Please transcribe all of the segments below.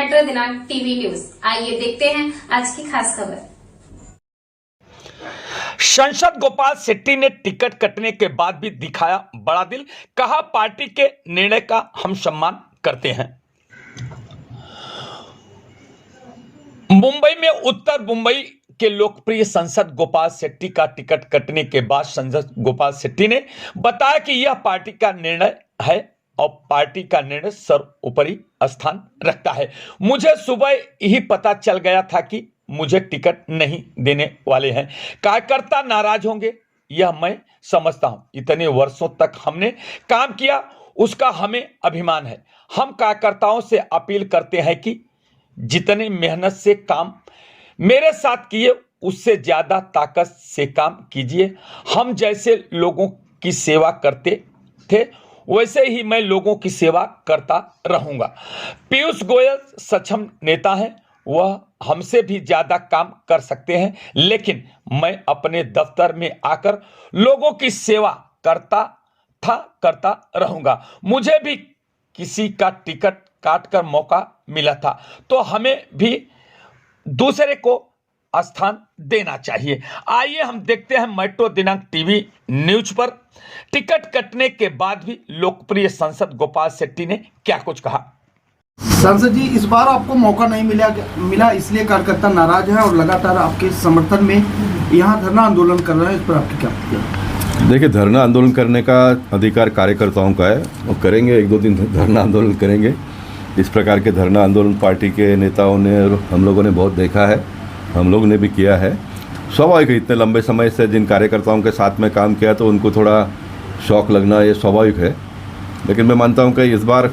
Metro दिनांक TV news. आइए देखते हैं आज की खास खबर। सांसद गोपाल शेट्टी ने टिकट कटने के बाद भी दिखाया बड़ा दिल, कहा पार्टी के निर्णय का हम सम्मान करते हैं। मुंबई में उत्तर मुंबई के लोकप्रिय सांसद गोपाल शेट्टी का टिकट कटने के बाद सांसद गोपाल शेट्टी ने बताया कि यह पार्टी का निर्णय है और पार्टी का निर्णय सर्वोपरि स्थान रखता है। मुझे सुबह ही पता चल गया था कि मुझे टिकट नहीं देने वाले हैं, कार्यकर्ता नाराज होंगे, यह मैं समझता हूं। इतने वर्षों तक हमने काम किया, उसका हमें अभिमान है। हम कार्यकर्ताओं से अपील करते हैं कि जितने मेहनत से काम मेरे साथ किए उससे ज्यादा ताकत से काम कीजिए। हम जैसे लोगों की सेवा करते थे वैसे ही मैं लोगों की सेवा करता रहूंगा। पीयूष गोयल सक्षम नेता हैं, वह हमसे भी ज्यादा काम कर सकते हैं, लेकिन मैं अपने दफ्तर में आकर लोगों की सेवा करता रहूंगा। मुझे भी किसी का टिकट काट कर मौका मिला था तो हमें भी दूसरे को स्थान देना चाहिए। आइए हम देखते हैं मेट्रो दिनांक टीवी न्यूज पर टिकट कटने के बाद भी लोकप्रिय सांसद गोपाल शेट्टी ने क्या कुछ कहा। सांसद जी, इस बार आपको मौका नहीं मिला इसलिए कार्यकर्ता नाराज है और लगातार आपके समर्थन में यहाँ धरना आंदोलन कर रहे हैं, इस पर आपकी क्या प्रतिक्रिया? देखिए, धरना आंदोलन करने का अधिकार कार्यकर्ताओं का है, वो करेंगे, एक दो दिन धरना आंदोलन करेंगे। इस प्रकार के धरना आंदोलन पार्टी के नेताओं ने और हम लोगों ने बहुत देखा है, हम लोग ने भी किया है। स्वाभाविक है, इतने लंबे समय से जिन कार्यकर्ताओं के साथ में काम किया तो उनको थोड़ा शौक लगना ये स्वाभाविक है। लेकिन मैं मानता हूं कि इस बार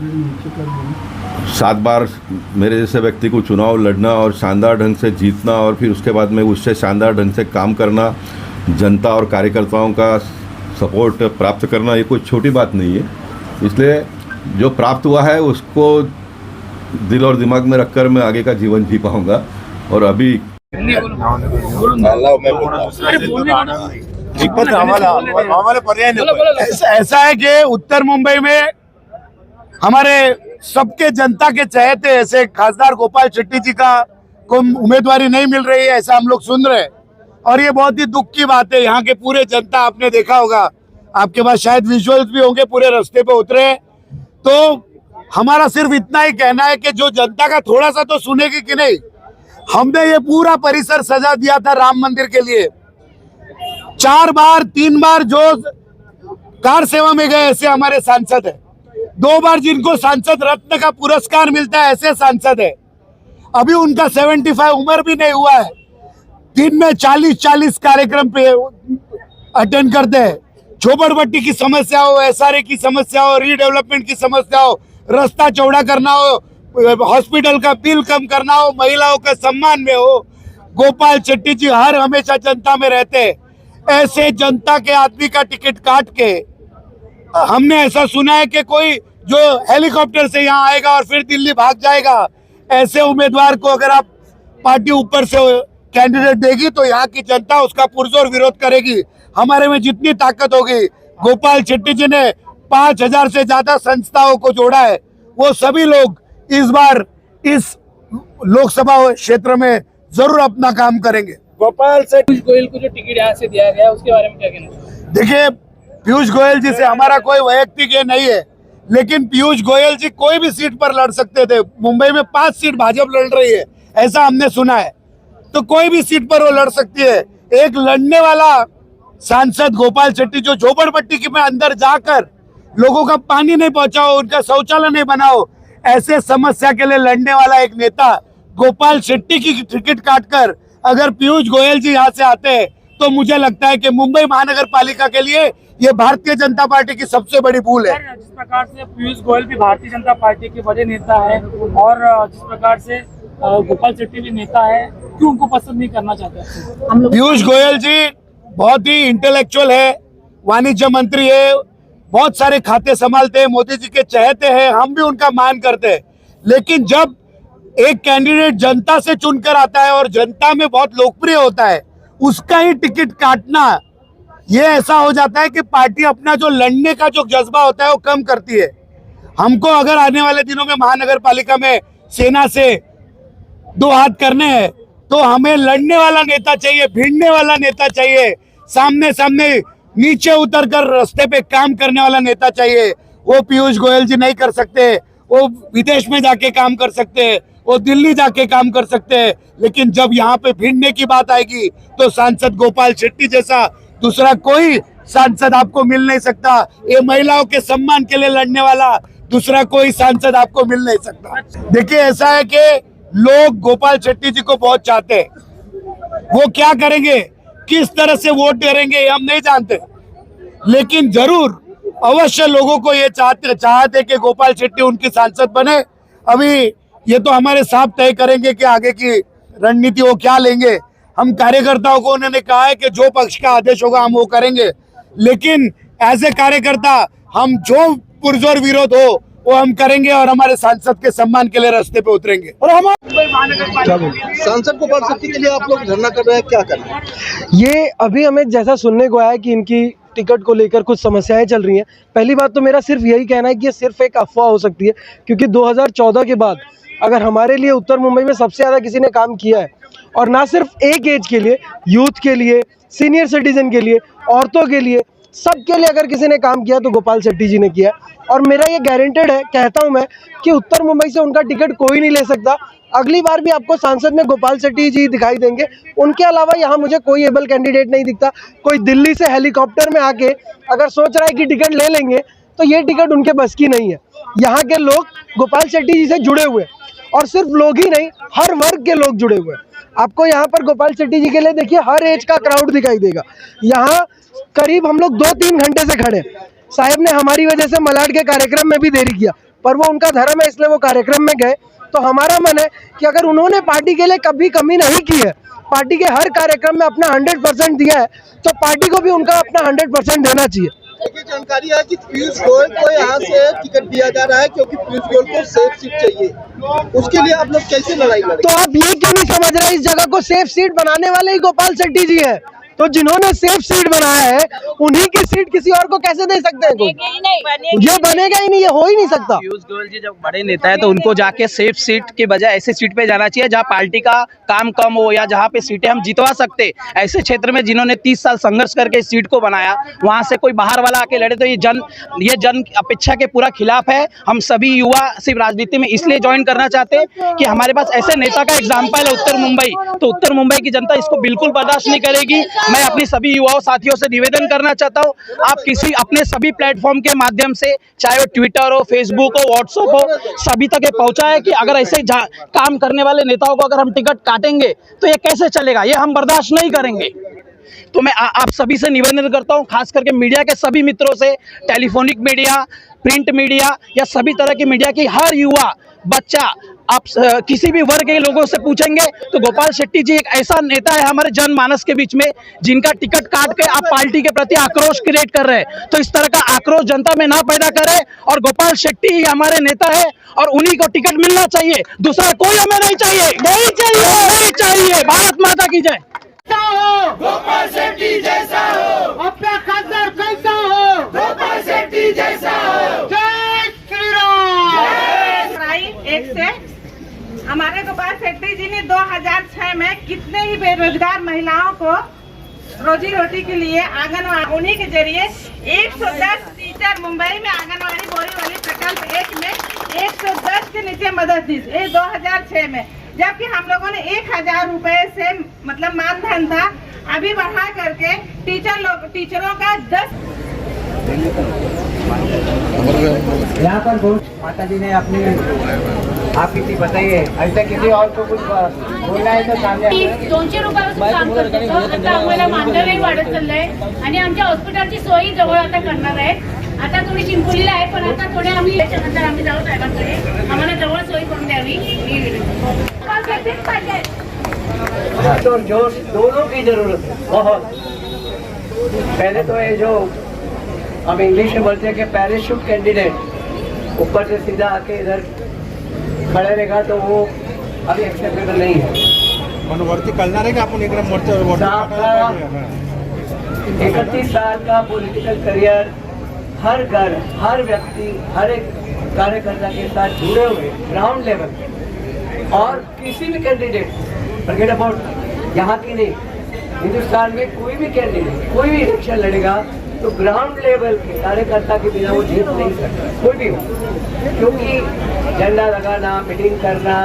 7 बार मेरे जैसे व्यक्ति को चुनाव लड़ना और शानदार ढंग से जीतना और फिर उसके बाद में उससे शानदार ढंग से काम करना, जनता और कार्यकर्ताओं का सपोर्ट प्राप्त करना, ये कोई छोटी बात नहीं है। इसलिए जो प्राप्त हुआ है उसको दिल और दिमाग में रखकर मैं आगे का जीवन जी पाऊँगा। और अभी ऐसा है कि उत्तर मुंबई में हमारे सबके जनता के चहेते ऐसे खासदार गोपाल शेट्टी जी का कोई उम्मीदवारी नहीं मिल रही है, ऐसा हम लोग सुन रहे हैं और ये बहुत ही दुख की बात है। यहाँ के पूरे जनता, आपने देखा होगा, आपके पास शायद विजुअल्स भी होंगे, पूरे रास्ते पे उतरे। तो हमारा सिर्फ इतना ही कहना है कि जो जनता का थोड़ा सा तो सुनेगी कि नहीं। हमने ये पूरा परिसर सजा दिया था राम मंदिर के लिए, 4 बार 3 बार जो कार सेवा में गए ऐसे हमारे सांसद है, 2 बार जिनको सांसद रत्न का पुरस्कार मिलता है ऐसे सांसद है। अभी उनका 75 उम्र भी नहीं हुआ है, दिन में 40 कार्यक्रम पे अटेंड करते हैं। झोपड़पट्टी की समस्या हो, SRA की समस्या हो, रीडेवलपमेंट की समस्या हो, रास्ता चौड़ा करना हो, हॉस्पिटल का बिल कम करना हो, महिलाओं के सम्मान में हो, गोपाल शेट्टी जी हर हमेशा जनता में रहते हैं। ऐसे जनता के आदमी का टिकट काट के हमने ऐसा सुना है कि कोई जो हेलीकॉप्टर से यहाँ आएगा और फिर दिल्ली भाग जाएगा, ऐसे उम्मीदवार को अगर आप पार्टी ऊपर से कैंडिडेट देगी तो यहाँ की जनता उसका पुरजोर विरोध करेगी। हमारे में जितनी ताकत होगी, गोपाल शेट्टी जी ने 5000 से ज्यादा संस्थाओं को जोड़ा है, वो सभी लोग इस बार इस लोकसभा क्षेत्र में जरूर अपना काम करेंगे। गोपाल से पीयूष गोयल को जो टिकट यहाँ से दिया गया उसके बारे में क्या कहना? देखिए, पीयूष गोयल जी से हमारा कोई वैयक्तिक ये नहीं है, लेकिन पीयूष गोयल जी कोई भी सीट पर लड़ सकते थे। मुंबई में 5 सीट भाजपा लड़ रही है, ऐसा हमने सुना है, तो कोई भी सीट पर वो लड़ सकती है। एक लड़ने वाला सांसद गोपाल शेट्टी जो झोपड़पट्टी के में अंदर जाकर लोगों का पानी नहीं पहुंचाओ, उनका शौचालय नहीं बनाओ, ऐसे समस्या के लिए लड़ने वाला एक नेता गोपाल शेट्टी की टिकट काटकर अगर पीयूष गोयल जी यहाँ से आते हैं तो मुझे लगता है कि मुंबई महानगर पालिका के लिए ये भारतीय जनता पार्टी की सबसे बड़ी भूल है। जिस प्रकार से पीयूष गोयल भी भारतीय जनता पार्टी के बड़े नेता है और जिस प्रकार से गोपाल शेट्टी भी नेता है, क्यों उनको पसंद नहीं करना चाहते? पीयूष गोयल जी बहुत ही इंटेलेक्चुअल है, वाणिज्य मंत्री है, बहुत सारे खाते संभालते हैं, मोदी जी के चहेते हैं, हम भी उनका मान करते हैं। लेकिन जब एक कैंडिडेट जनता से चुनकर आता है और जनता में बहुत लोकप्रिय होता है, उसका ही टिकट काटना, ये ऐसा हो जाता है कि पार्टी अपना जो लड़ने का जो जज्बा होता है वो कम करती है। हमको अगर आने वाले दिनों में महानगर पालिका में सेना से दो हाथ करने हैं, तो हमें लड़ने वाला नेता चाहिए, भिड़ने वाला नेता चाहिए, सामने सामने नीचे उतर कर रास्ते पे काम करने वाला नेता चाहिए। वो पीयूष गोयल जी नहीं कर सकते, वो विदेश में जाके काम कर सकते हैं, वो दिल्ली जाके काम कर सकते हैं, लेकिन जब यहाँ पे भिड़ने की बात आएगी तो सांसद गोपाल शेट्टी जैसा दूसरा कोई सांसद आपको मिल नहीं सकता। ये महिलाओं के सम्मान के लिए लड़ने वाला दूसरा कोई सांसद आपको मिल नहीं सकता। देखिए, ऐसा है कि लोग गोपाल शेट्टी जी को बहुत चाहते हैं, वो क्या करेंगे, किस तरह से वोट करेंगे ये हम नहीं जानते, लेकिन जरूर अवश्य लोगों को ये चाहते कि गोपाल शेट्टी उनकी सांसद बने। अभी ये तो हमारे साहब तय करेंगे कि आगे की रणनीति वो क्या लेंगे। हम कार्यकर्ताओं को उन्होंने कहा है कि जो पक्ष का आदेश होगा हम वो करेंगे, लेकिन एज ए कार्यकर्ता हम जो पुरजोर विरोध हो वो हम करेंगे और हमारे सांसद के सम्मान के लिए रास्ते पे उतरेंगे। और हम सांसद गोपाल शेट्टी के लिए आप लोग धरना कर रहे हैं, क्या कर रहे हैं? ये अभी हमें जैसा सुनने को आया कि इनकी टिकट को लेकर कुछ समस्याएं चल रही हैं। पहली बात तो मेरा सिर्फ यही कहना है कि ये सिर्फ एक अफवाह हो सकती है, क्योंकि 2014 के बाद अगर हमारे लिए उत्तर मुंबई में सबसे ज़्यादा किसी ने काम किया है, और ना सिर्फ एक एज के लिए, यूथ के लिए, सीनियर सिटीजन के लिए, औरतों के लिए, सबके लिए अगर किसी ने काम किया तो गोपाल शेट्टी जी ने किया। और मेरा ये गारंटेड है, कहता हूँ मैं, कि उत्तर मुंबई से उनका टिकट कोई नहीं ले सकता। अगली बार भी आपको सांसद में गोपाल शेट्टी जी दिखाई देंगे। उनके अलावा यहाँ मुझे कोई एबल कैंडिडेट नहीं दिखता। कोई दिल्ली से हेलीकॉप्टर में आके अगर सोच रहा है कि टिकट ले लेंगे तो ये टिकट उनके बस की नहीं है। यहाँ के लोग गोपाल शेट्टी जी से जुड़े हुए, और सिर्फ लोग ही नहीं, हर वर्ग के लोग जुड़े हुए हैं। आपको यहाँ पर गोपाल शेट्टी जी के लिए देखिए हर एज का क्राउड दिखाई देगा। यहाँ करीब हम लोग 2-3 घंटे से खड़े। साहब ने हमारी वजह से मलाड के कार्यक्रम में भी देरी किया, पर वो उनका धर्म है इसलिए वो कार्यक्रम में गए। तो हमारा मन है कि अगर उन्होंने पार्टी के लिए कभी कमी नहीं की है, पार्टी के हर कार्यक्रम में अपना 100% दिया है, तो पार्टी को भी उनका अपना 100% देना चाहिए। देखिए, जानकारी है कि पीयूष गोयल को यहाँ से टिकट दिया जा रहा है क्योंकि पीयूष गोयल को सेफ सीट चाहिए। उसके लिए आप लोग कैसे लड़ाई लड़ेंगे? तो आप ये क्यों नहीं समझ रहे, इस जगह को सेफ सीट बनाने वाले ही गोपाल शेट्टी जी है। तो जिन्होंने सेफ सीट बनाया है उन्हीं की सीट किसी और को कैसे दे सकते हैं? ये बनेगा ही नहीं, ये हो ही नहीं सकता। पीयूष गोयल जी जब बड़े नेता है तो उनको जाके सेफ सीट के बजाय ऐसे सीट पे जाना चाहिए जहां पार्टी का काम कम हो, या जहां पे सीटें हम जितवा सकते। ऐसे क्षेत्र में जिन्होंने 30 साल संघर्ष करके इस सीट को बनाया, वहां से कोई बाहर वाला आके लड़े तो ये जन अपेक्षा के पूरा खिलाफ है। हम सभी युवा सिर्फ राजनीति में इसलिए ज्वाइन करना चाहते हैं कि हमारे पास ऐसे नेता का एग्जाम्पल है उत्तर मुंबई, तो उत्तर मुंबई की जनता इसको बिल्कुल बर्दाश्त नहीं करेगी। मैं अपनी सभी युवाओं साथियों से निवेदन करना चाहता हूं, आप किसी अपने सभी प्लेटफॉर्म के माध्यम से, चाहे वो ट्विटर हो, फेसबुक हो, व्हाट्सएप हो, सभी तक ये पहुंचा है कि अगर ऐसे काम करने वाले नेताओं को अगर हम टिकट काटेंगे तो ये कैसे चलेगा, ये हम बर्दाश्त नहीं करेंगे। तो मैं आप सभी से निवेदन करता हूं, खास करके मीडिया के सभी मित्रों से, टेलीफोनिक मीडिया, प्रिंट मीडिया या सभी तरह की मीडिया की हर युवा, बच्चा, आप किसी भी वर्ग के लोगों से पूछेंगे तो गोपाल शेट्टी जी एक ऐसा नेता है हमारे जनमानस के बीच में, जिनका टिकट काट के आप पार्टी के प्रति आक्रोश क्रिएट कर रहे हैं। तो इस तरह का आक्रोश जनता में ना पैदा करें, और गोपाल शेट्टी ही हमारे नेता है और उन्हीं को टिकट मिलना चाहिए, दूसरा कोई हमें नहीं चाहिए, नहीं चाहिए, नहीं चाहिए। भारत माता की जय। गोपाल शेट्टी जैसा हो, अपना खासदार कैसा हो, गोपाल शेट्टी जैसा हो। जय श्री राम। एक से हमारे गोपाल शेट्टी जी ने 2006 में कितने ही बेरोजगार महिलाओं को रोजी रोटी के लिए आंगनवाड़ी, उन्हीं के जरिए 110 टीचर मुंबई में आंगनवाड़ी बोरीवली प्रकल्प 1 में 110 के नीचे मदद दी 2006 में, जबकि हम लोगों ने 1000 रुपए से मतलब मानधन था, अभी बढ़ा करके टीचरों का 10। यहाँ पर माता जी ने अपनी आप किसी बताइए, ऐसा किसी और को कुछ बोलना आहे तर सामने 200 रुपयापासून काम करतो, आता आम्हाला मानधनही वाढत चाललंय आणि आमच्या हॉस्पिटलची सोयी जवळ आता करणार आहे। आता थोडी चिंपोलीला आहे, पण आता थोडे आम्ही त्याच्यानंतर आम्ही जाऊ साहेबांकडे, आम्हाला जवळ सोयी करून द्यावी। तो जोश दोनों की जरूरत है बहुत। पहले तो ये जो हम इंग्लिश में बोलते हैं कि पैराशूट कैंडिडेट ऊपर से सीधा आके इधर खड़े रहेगा तो वो अभी एक्सेप्टेबल नहीं है। वरती कळणार आहे का आपण इकडे मोर्चा 31 साल का पॉलिटिकल करियर, हर घर, हर व्यक्ति, हर एक कार्यकर्ता के साथ जुड़े हुए ग्राउंड लेवल पे और किसी भी कैंडिडेट, फॉरगेट अबाउट यहाँ की नहीं, हिंदुस्तान में कोई भी कैंडिडेट कोई भी इलेक्शन लड़ेगा तो ग्राउंड लेवल के कार्यकर्ता के बिना वो जीत नहीं सकता, कोई भी हो। क्योंकि झंडा लगाना, मीटिंग करना,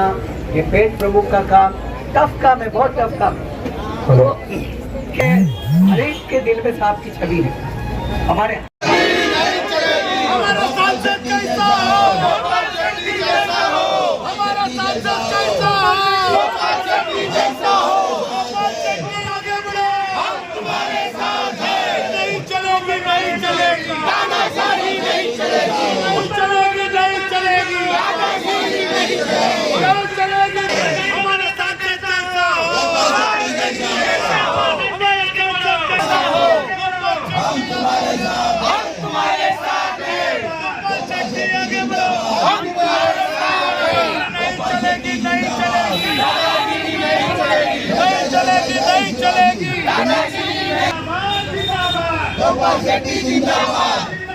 ये पेट प्रमुख का काम टफ काम है, बहुत टफ काम है। तो हर एक के दिल में सांप की छवि है। हमारे गोपाल शेट्टी जिंदाबाद।